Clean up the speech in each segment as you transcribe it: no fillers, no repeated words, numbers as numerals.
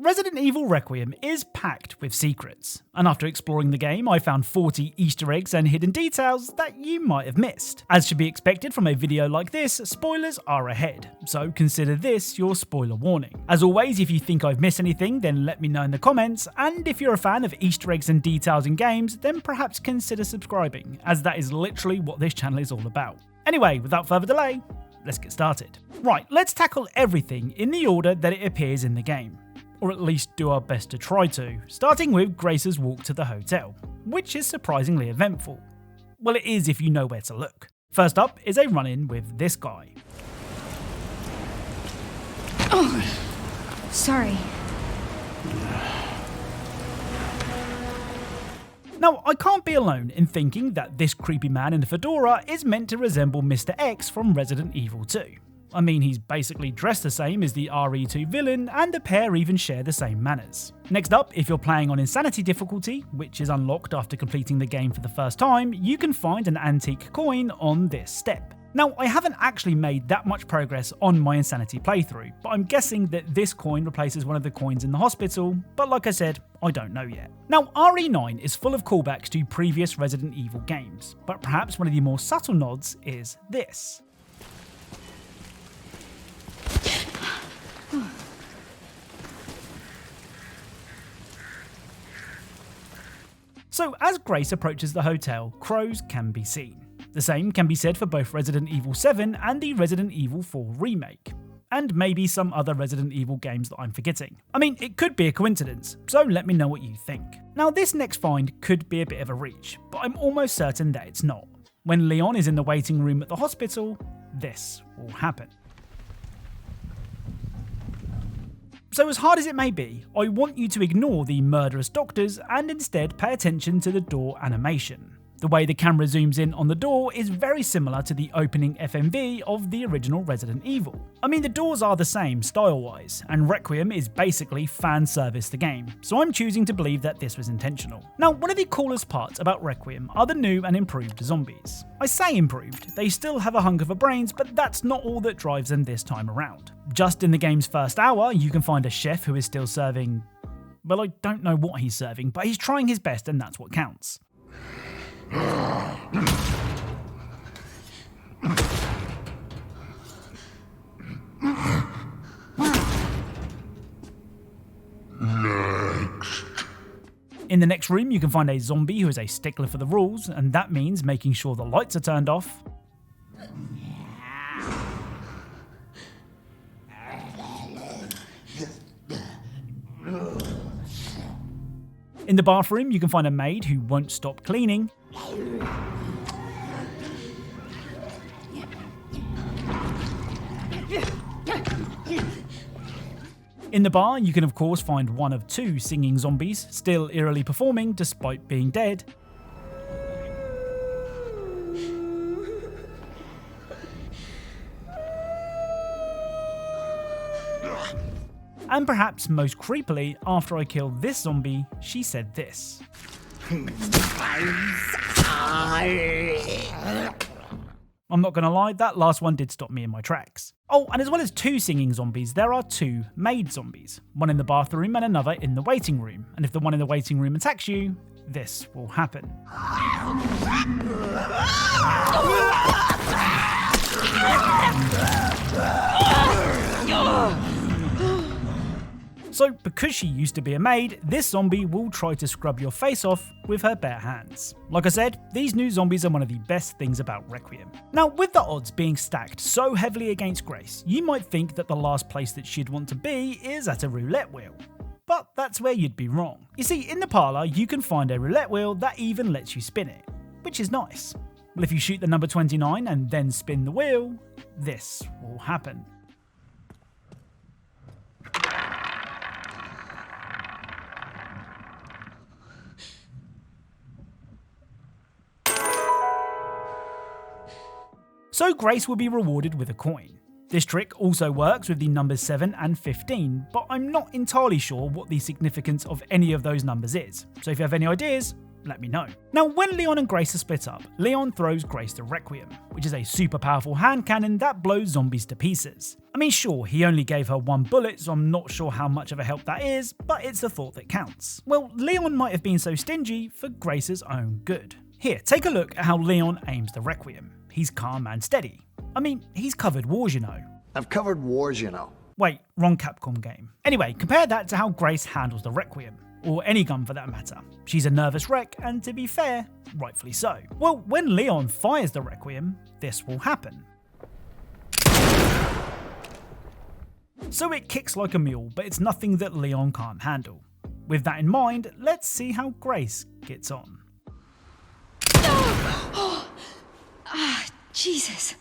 Resident Evil Requiem is packed with secrets, and after exploring the game I found 40 Easter eggs and hidden details that you might have missed. As should be expected from a video like this, spoilers are ahead, so consider this your spoiler warning. As always, if you think I've missed anything then let me know in the comments, and if you're a fan of Easter eggs and details in games then perhaps consider subscribing, as that is literally what this channel is all about. Anyway, without further delay, let's get started. Right, let's tackle everything in the order that it appears in the game. Or at least do our best to try to, starting with Grace's walk to the hotel, which is surprisingly eventful. Well, it is if you know where to look. First up is a run-in with this guy. Oh, sorry. Now, I can't be alone in thinking that this creepy man in the fedora is meant to resemble Mr. X from Resident Evil 2. I mean, he's basically dressed the same as the RE2 villain, and the pair even share the same manners. Next up, if you're playing on Insanity difficulty, which is unlocked after completing the game for the first time, you can find an antique coin on this step. Now, I haven't actually made that much progress on my Insanity playthrough, but I'm guessing that this coin replaces one of the coins in the hospital, but like I said, I don't know yet. Now, RE9 is full of callbacks to previous Resident Evil games, but perhaps one of the more subtle nods is this. So as Grace approaches the hotel, crows can be seen. The same can be said for both Resident Evil 7 and the Resident Evil 4 remake. And maybe some other Resident Evil games that I'm forgetting. I mean, it could be a coincidence, so let me know what you think. Now this next find could be a bit of a reach, but I'm almost certain that it's not. When Leon is in the waiting room at the hospital, this will happen. So as hard as it may be, I want you to ignore the murderous doctors and instead pay attention to the door animation. The way the camera zooms in on the door is very similar to the opening FMV of the original Resident Evil. I mean, the doors are the same style-wise, and Requiem is basically fan service the game, so I'm choosing to believe that this was intentional. Now, one of the coolest parts about Requiem are the new and improved zombies. I say improved, they still have a hunk of a brains, but that's not all that drives them this time around. Just in the game's first hour, you can find a chef who is still serving... well, I don't know what he's serving, but he's trying his best and that's what counts. In the next room you can find a zombie who is a stickler for the rules, and that means making sure the lights are turned off, in the bathroom you can find a maid who won't stop cleaning, in the bar you can of course find one of two singing zombies, still eerily performing despite being dead, and perhaps most creepily, after I killed this zombie, she said this. I'm not gonna lie, that last one did stop me in my tracks. Oh, and as well as two singing zombies, there are two maid zombies. One in the bathroom and another in the waiting room. And if the one in the waiting room attacks you, this will happen. So, because she used to be a maid, this zombie will try to scrub your face off with her bare hands. Like I said, these new zombies are one of the best things about Requiem. Now, with the odds being stacked so heavily against Grace, you might think that the last place that she'd want to be is at a roulette wheel. But that's where you'd be wrong. You see, in the parlour, you can find a roulette wheel that even lets you spin it, which is nice. Well, if you shoot the number 29 and then spin the wheel, this will happen. So Grace will be rewarded with a coin. This trick also works with the numbers 7 and 15, but I'm not entirely sure what the significance of any of those numbers is. So if you have any ideas, let me know. Now, when Leon and Grace are split up, Leon throws Grace the Requiem, which is a super powerful hand cannon that blows zombies to pieces. I mean, sure, he only gave her 1 bullet, so I'm not sure how much of a help that is, but it's the thought that counts. Well, Leon might have been so stingy for Grace's own good. Here, take a look at how Leon aims the Requiem. He's calm and steady. I mean, he's covered wars, you know. I've covered wars, you know. Wait, wrong Capcom game. Anyway, compare that to how Grace handles the Requiem, or any gun for that matter. She's a nervous wreck, and to be fair, rightfully so. Well, when Leon fires the Requiem, this will happen. So it kicks like a mule, but it's nothing that Leon can't handle. With that in mind, let's see how Grace gets on. Jesus.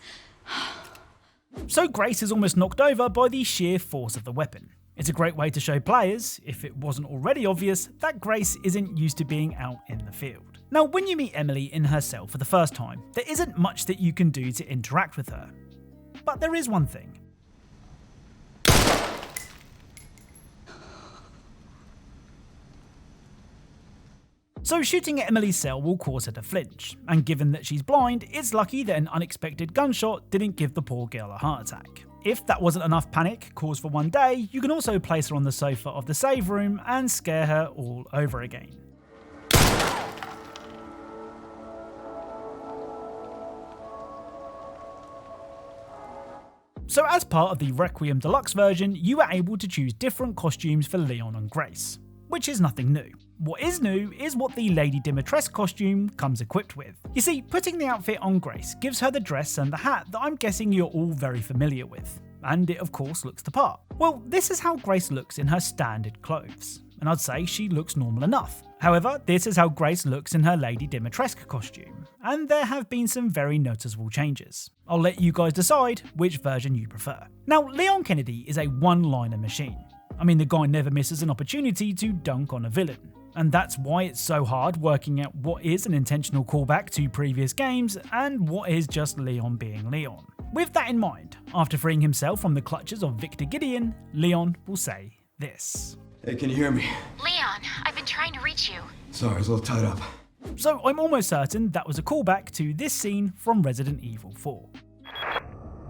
So Grace is almost knocked over by the sheer force of the weapon. It's a great way to show players, if it wasn't already obvious, that Grace isn't used to being out in the field. Now, when you meet Emily in her cell for the first time, there isn't much that you can do to interact with her. But there is one thing. So shooting at Emily's cell will cause her to flinch, and given that she's blind, it's lucky that an unexpected gunshot didn't give the poor girl a heart attack. If that wasn't enough panic, cause for one day, you can also place her on the sofa of the save room and scare her all over again. So as part of the Requiem Deluxe version, you are able to choose different costumes for Leon and Grace, which is nothing new. What is new is what the Lady Dimitrescu costume comes equipped with. You see, putting the outfit on Grace gives her the dress and the hat that I'm guessing you're all very familiar with, and it of course looks the part. Well, this is how Grace looks in her standard clothes, and I'd say she looks normal enough. However, this is how Grace looks in her Lady Dimitrescu costume, and there have been some very noticeable changes. I'll let you guys decide which version you prefer. Now, Leon Kennedy is a one-liner machine. I mean, the guy never misses an opportunity to dunk on a villain. And that's why it's so hard working out what is an intentional callback to previous games and what is just Leon being Leon. With that in mind, after freeing himself from the clutches of Victor Gideon, Leon will say this. Hey, can you hear me? Leon, I've been trying to reach you. Sorry, I was a little tied up. So I'm almost certain that was a callback to this scene from Resident Evil 4.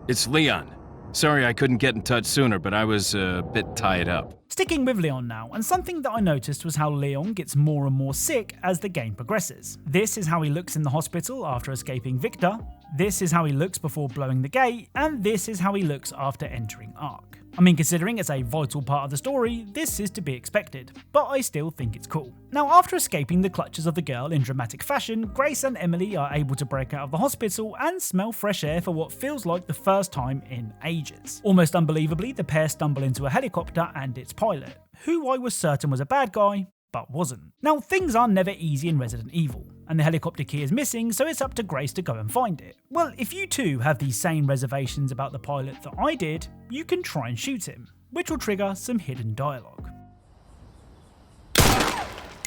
It's Leon. Sorry I couldn't get in touch sooner, but I was a bit tied up. Sticking with Leon now, and something that I noticed was how Leon gets more and more sick as the game progresses. This is how he looks in the hospital after escaping Victor, this is how he looks before blowing the gate, and this is how he looks after entering Ark. I mean, considering it's a vital part of the story, this is to be expected, but I still think it's cool. Now, after escaping the clutches of the girl in dramatic fashion, Grace and Emily are able to break out of the hospital and smell fresh air for what feels like the first time in ages. Almost unbelievably, the pair stumble into a helicopter and its pilot, who I was certain was a bad guy, but wasn't. Now, things are never easy in Resident Evil, and the helicopter key is missing, so it's up to Grace to go and find it. Well, if you too have these same reservations about the pilot that I did, you can try and shoot him, which will trigger some hidden dialogue.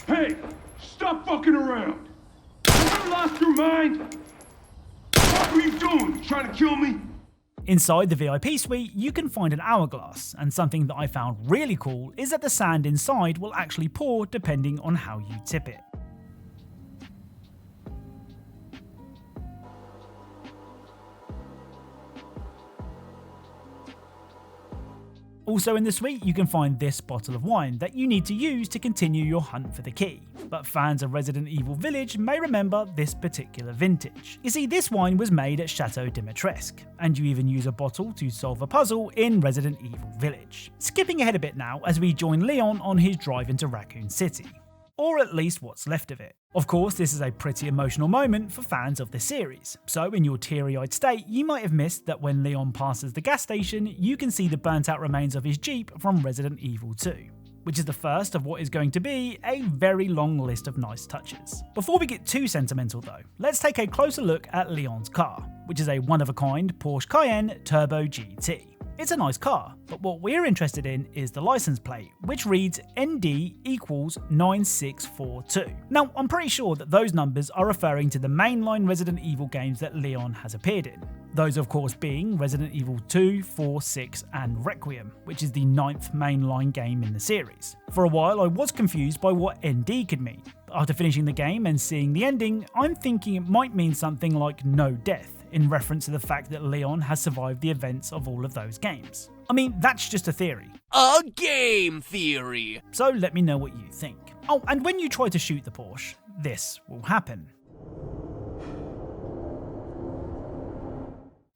Hey, stop fucking around! Have you lost your mind? What are you doing? Trying to kill me? Inside the VIP suite, you can find an hourglass, and something that I found really cool is that the sand inside will actually pour depending on how you tip it. Also in the suite, you can find this bottle of wine that you need to use to continue your hunt for the key. But fans of Resident Evil Village may remember this particular vintage. You see, this wine was made at Chateau Dimitrescu, and you even use a bottle to solve a puzzle in Resident Evil Village. Skipping ahead a bit now as we join Leon on his drive into Raccoon City. Or at least what's left of it. Of course, this is a pretty emotional moment for fans of the series, so in your teary-eyed state, you might have missed that when Leon passes the gas station, you can see the burnt-out remains of his Jeep from Resident Evil 2, which is the first of what is going to be a very long list of nice touches. Before we get too sentimental though, let's take a closer look at Leon's car, which is a one-of-a-kind Porsche Cayenne Turbo GT. It's a nice car, but what we're interested in is the license plate, which reads ND equals 9642. Now, I'm pretty sure that those numbers are referring to the mainline Resident Evil games that Leon has appeared in. Those of course being Resident Evil 2, 4, 6 and Requiem, which is the 9th mainline game in the series. For a while I was confused by what ND could mean, but After finishing the game and seeing the ending, I'm thinking it might mean something like no death, in reference to the fact that Leon has survived the events of all of those games. I mean, that's just a theory. A game theory! So let me know what you think. Oh, and when you try to shoot the Porsche, this will happen.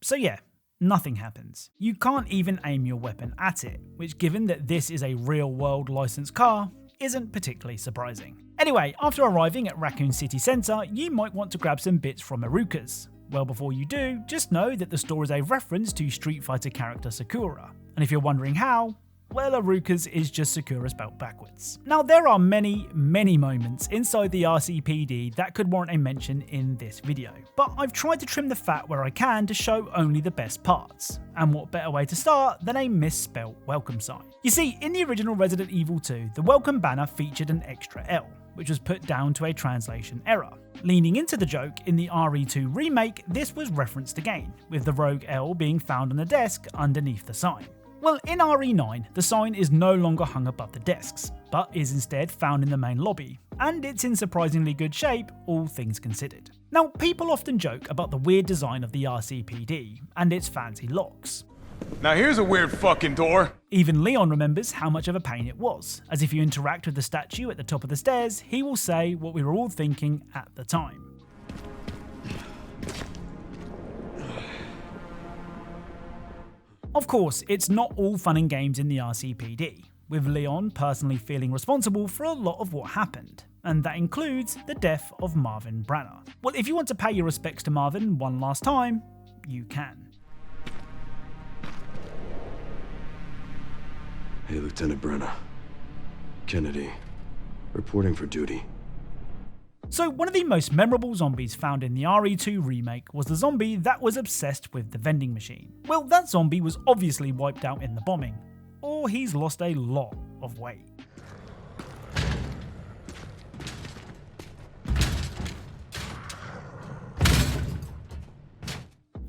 So yeah, nothing happens. You can't even aim your weapon at it, which, given that this is a real-world licensed car, isn't particularly surprising. Anyway, after arriving at Raccoon City Centre, you might want to grab some bits from Iruka's. Well, before you do, just know that the store is a reference to Street Fighter character Sakura. And if you're wondering how, well, Iruka's is just Sakura spelled backwards. Now, there are many moments inside the RCPD that could warrant a mention in this video, but I've tried to trim the fat where I can to show only the best parts. And what better way to start than a misspelt welcome sign? You see, in the original Resident Evil 2, the welcome banner featured an extra L, which was put down to a translation error. Leaning into the joke, in the RE2 remake, this was referenced again, with the rogue L being found on the desk underneath the sign. Well, in RE9, the sign is no longer hung above the desks, but is instead found in the main lobby, and it's in surprisingly good shape, all things considered. Now, people often joke about the weird design of the RCPD, and its fancy locks. Now here's a weird fucking door. Even Leon remembers how much of a pain it was, as if you interact with the statue at the top of the stairs, he will say what we were all thinking at the time. Of course, it's not all fun and games in the RCPD, with Leon personally feeling responsible for a lot of what happened, and that includes the death of Marvin Branner. Well, if you want to pay your respects to Marvin one last time, you can. Hey, Lieutenant Brenner. Kennedy. Reporting for duty. So one of the most memorable zombies found in the RE2 remake was the zombie that was obsessed with the vending machine. Well, that zombie was obviously wiped out in the bombing, or he's lost a lot of weight.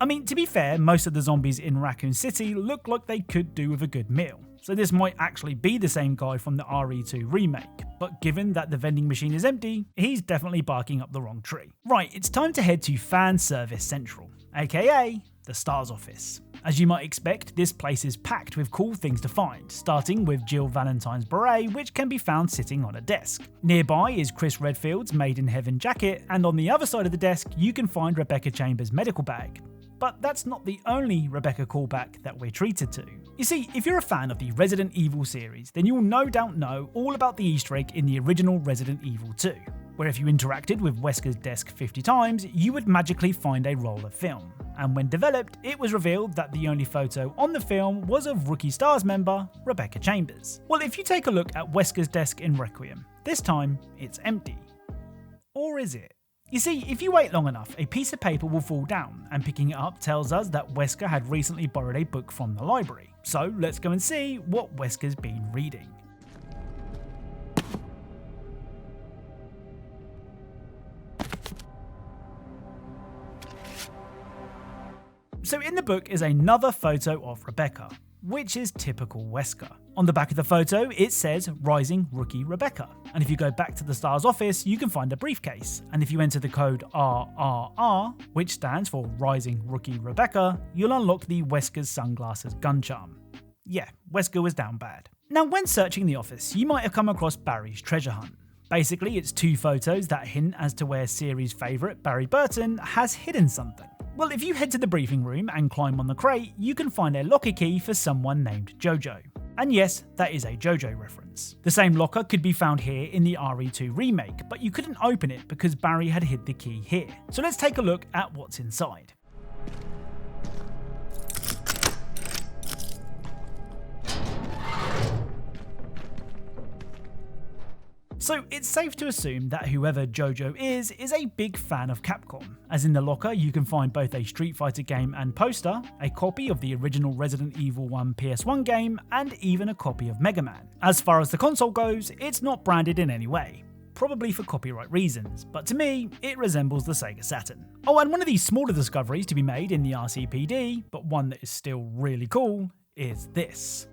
I mean, to be fair, most of the zombies in Raccoon City look like they could do with a good meal, so this might actually be the same guy from the RE2 remake, but given that the vending machine is empty, he's definitely barking up the wrong tree. Right, it's time to head to Fan Service Central, aka the Stars office. As you might expect, this place is packed with cool things to find, starting with Jill Valentine's beret, which can be found sitting on a desk. Nearby is Chris Redfield's Made in Heaven jacket, and on the other side of the desk you can find Rebecca Chambers' medical bag. But that's not the only Rebecca callback that we're treated to. You see, if you're a fan of the Resident Evil series, then you'll no doubt know all about the Easter egg in the original Resident Evil 2, where if you interacted with Wesker's desk 50 times, you would magically find a roll of film. And when developed, it was revealed that the only photo on the film was of Rookie Stars member Rebecca Chambers. Well, if you take a look at Wesker's desk in Requiem, this time it's empty. Or is it? You see, if you wait long enough, a piece of paper will fall down, and picking it up tells us that Wesker had recently borrowed a book from the library. So let's go and see what Wesker's been reading. So in the book is another photo of Rebecca, which is typical Wesker. On the back of the photo, it says Rising Rookie Rebecca. And if you go back to the Stars office, you can find a briefcase. And if you enter the code RRR, which stands for Rising Rookie Rebecca, you'll unlock the Wesker's Sunglasses gun charm. Yeah, Wesker was down bad. Now, when searching the office, you might have come across Barry's treasure hunt. Basically, it's two photos that hint as to where series favourite Barry Burton has hidden something. Well, if you head to the briefing room and climb on the crate, you can find a locker key for someone named Jojo. And yes, that is a Jojo reference. The same locker could be found here in the RE2 remake, but you couldn't open it because Barry had hid the key here. So let's take a look at what's inside. So it's safe to assume that whoever Jojo is a big fan of Capcom, as in the locker you can find both a Street Fighter game and poster, a copy of the original Resident Evil 1 PS1 game, and even a copy of Mega Man. As far as the console goes, it's not branded in any way, probably for copyright reasons, but to me, it resembles the Sega Saturn. Oh, and one of these smaller discoveries to be made in the RCPD, but one that is still really cool, is this.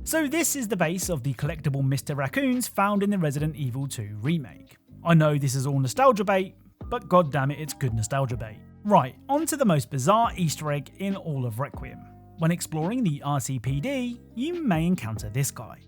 So this is the base of the collectible Mr. Raccoons found in the Resident Evil 2 remake. I know this is all nostalgia bait, but goddammit it's good nostalgia bait. Right, on to the most bizarre Easter egg in all of Requiem. When exploring the RCPD, you may encounter this guy.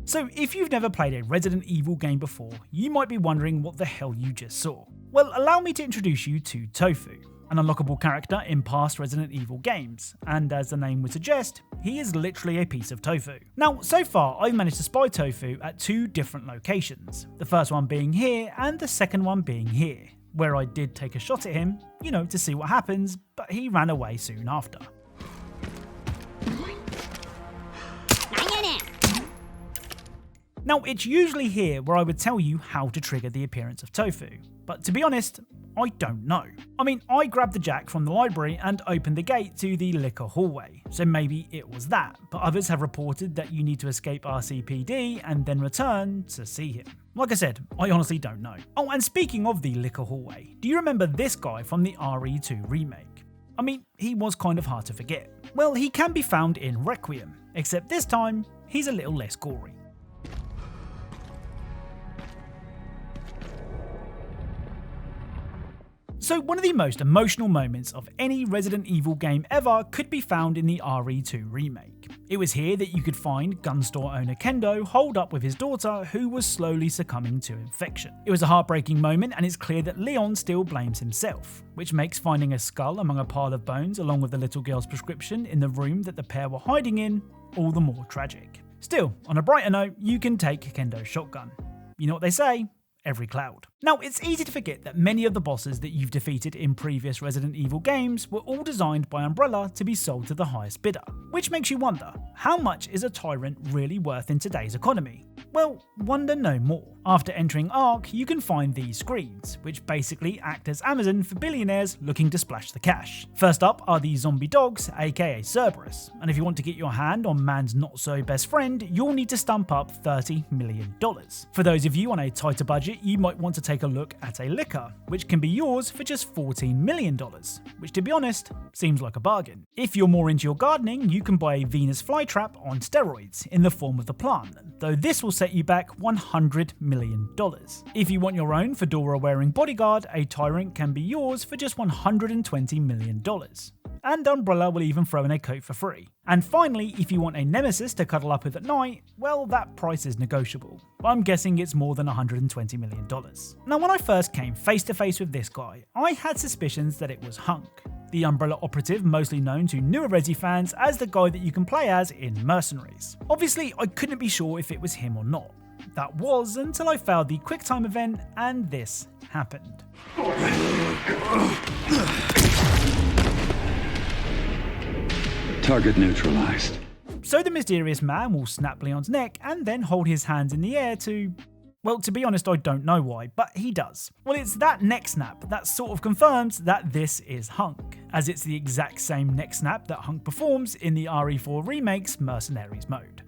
So if you've never played a Resident Evil game before, you might be wondering what the hell you just saw. Well, allow me to introduce you to Tofu, an unlockable character in past Resident Evil games, and as the name would suggest, he is literally a piece of tofu. Now, so far I've managed to spy Tofu at 2 different locations, the first one being here and the second one being here, where I did take a shot at him, to see what happens, but he ran away soon after. Now, it's usually here where I would tell you how to trigger the appearance of Tofu, but to be honest, I don't know. I mean, I grabbed the jack from the library and opened the gate to the liquor hallway, so maybe it was that, but others have reported that you need to escape RCPD and then return to see him. Like I said, I honestly don't know. Oh, and speaking of the liquor hallway, do you remember this guy from the RE2 remake? I mean, he was kind of hard to forget. Well, he can be found in Requiem, except this time, he's a little less gory. So one of the most emotional moments of any Resident Evil game ever could be found in the RE2 remake. It was here that you could find gun store owner Kendo holed up with his daughter who was slowly succumbing to infection. It was a heartbreaking moment and it's clear that Leon still blames himself, which makes finding a skull among a pile of bones along with the little girl's prescription in the room that the pair were hiding in all the more tragic. Still, on a brighter note, you can take Kendo's shotgun. You know what they say? Every cloud. Now, it's easy to forget that many of the bosses that you've defeated in previous Resident Evil games were all designed by Umbrella to be sold to the highest bidder, which makes you wonder, how much is a tyrant really worth in today's economy? Well, wonder no more. After entering Ark, you can find these screens, which basically act as Amazon for billionaires looking to splash the cash. First up are the zombie dogs, aka Cerberus, and if you want to get your hand on man's not so best friend, you'll need to stump up $30 million. For those of you on a tighter budget, you might want to take a look at a liquor, which can be yours for just $14 million, which to be honest, seems like a bargain. If you're more into your gardening, you can buy a Venus flytrap on steroids in the form of the plant, though this will set you back $100 million. If you want your own fedora-wearing bodyguard, a tyrant can be yours for just $120 million. And Umbrella will even throw in a coat for free. And finally, if you want a nemesis to cuddle up with at night, well, that price is negotiable. But I'm guessing it's more than $120 million. Now, when I first came face to face with this guy, I had suspicions that it was Hunk, the Umbrella operative mostly known to newer Resi fans as the guy that you can play as in Mercenaries. Obviously, I couldn't be sure if it was him or not. That was until I failed the QuickTime event and this happened. Target neutralized. So the mysterious man will snap Leon's neck and then hold his hands in the air to... Well, to be honest, I don't know why, but he does. Well, it's that neck snap that sort of confirms that this is Hunk, as it's the exact same neck snap that Hunk performs in the RE4 remake's Mercenaries mode.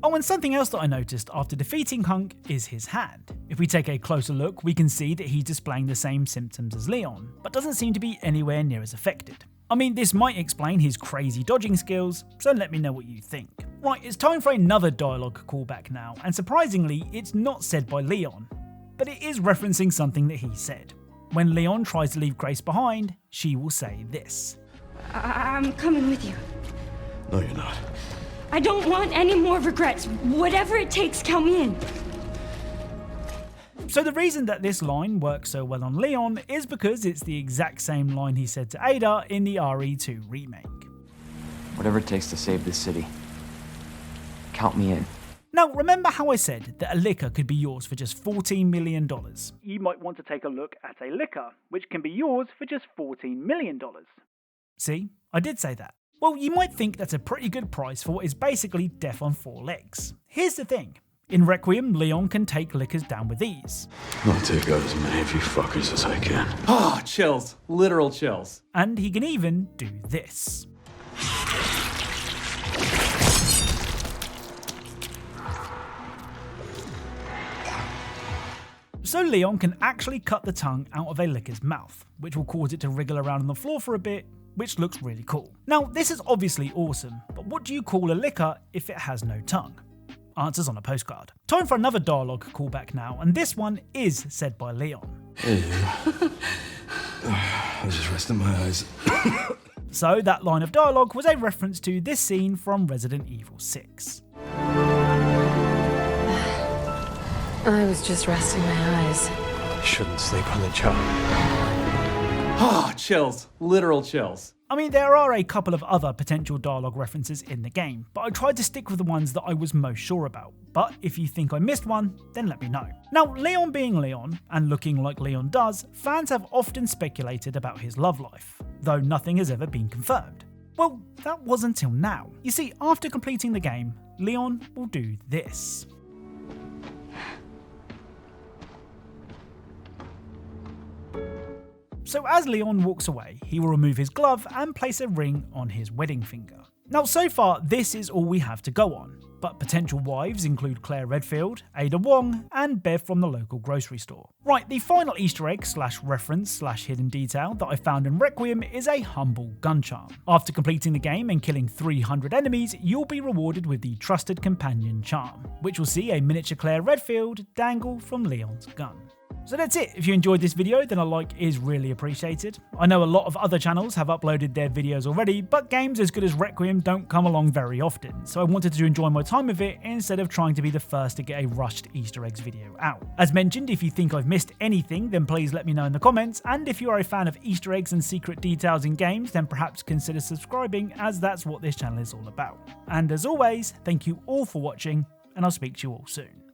Oh, and something else that I noticed after defeating Hunk is his hand. If we take a closer look, we can see that he's displaying the same symptoms as Leon, but doesn't seem to be anywhere near as affected. I mean, this might explain his crazy dodging skills, so let me know what you think. Right, it's time for another dialogue callback now, and surprisingly, it's not said by Leon, but it is referencing something that he said. When Leon tries to leave Grace behind, she will say this. I'm coming with you. No, you're not. I don't want any more regrets. Whatever it takes, count me in. So the reason that this line works so well on Leon is because it's the exact same line he said to Ada in the RE2 remake. Whatever it takes to save this city. Count me in. Now, remember how I said that a liquor could be yours for just $14 million? You might want to take a look at a liquor, which can be yours for just $14 million. See, I did say that. Well, you might think that's a pretty good price for what is basically death on 4 legs. Here's the thing. In Requiem, Leon can take liquors down with ease. I'll take out as many of you fuckers as I can. Oh, chills. Literal chills. And he can even do this. So Leon can actually cut the tongue out of a licker's mouth, which will cause it to wriggle around on the floor for a bit, which looks really cool. Now, this is obviously awesome, but what do you call a licker if it has no tongue? Answers on a postcard. Time for another dialogue callback now, and this one is said by Leon. Hey, you. I was just resting my eyes. So that line of dialogue was a reference to this scene from Resident Evil 6. I was just resting my eyes. You shouldn't sleep on the job. Ah, chills. Literal chills. I mean, there are a couple of other potential dialogue references in the game, but I tried to stick with the ones that I was most sure about. But if you think I missed one, then let me know. Now, Leon being Leon, and looking like Leon does, fans have often speculated about his love life, though nothing has ever been confirmed. Well, that was until now. You see, after completing the game, Leon will do this. So as Leon walks away, he will remove his glove and place a ring on his wedding finger. Now, so far, this is all we have to go on, but potential wives include Claire Redfield, Ada Wong, and Bev from the local grocery store. Right, the final Easter egg / reference / hidden detail that I found in Requiem is a humble gun charm. After completing the game and killing 300 enemies, you'll be rewarded with the Trusted Companion charm, which will see a miniature Claire Redfield dangle from Leon's gun. So that's it. If you enjoyed this video, then a like is really appreciated. I know a lot of other channels have uploaded their videos already, but games as good as Requiem don't come along very often, so I wanted to enjoy my time with it instead of trying to be the first to get a rushed Easter eggs video out. As mentioned, if you think I've missed anything, then please let me know in the comments, and if you are a fan of Easter eggs and secret details in games, then perhaps consider subscribing, as that's what this channel is all about. And as always, thank you all for watching, and I'll speak to you all soon.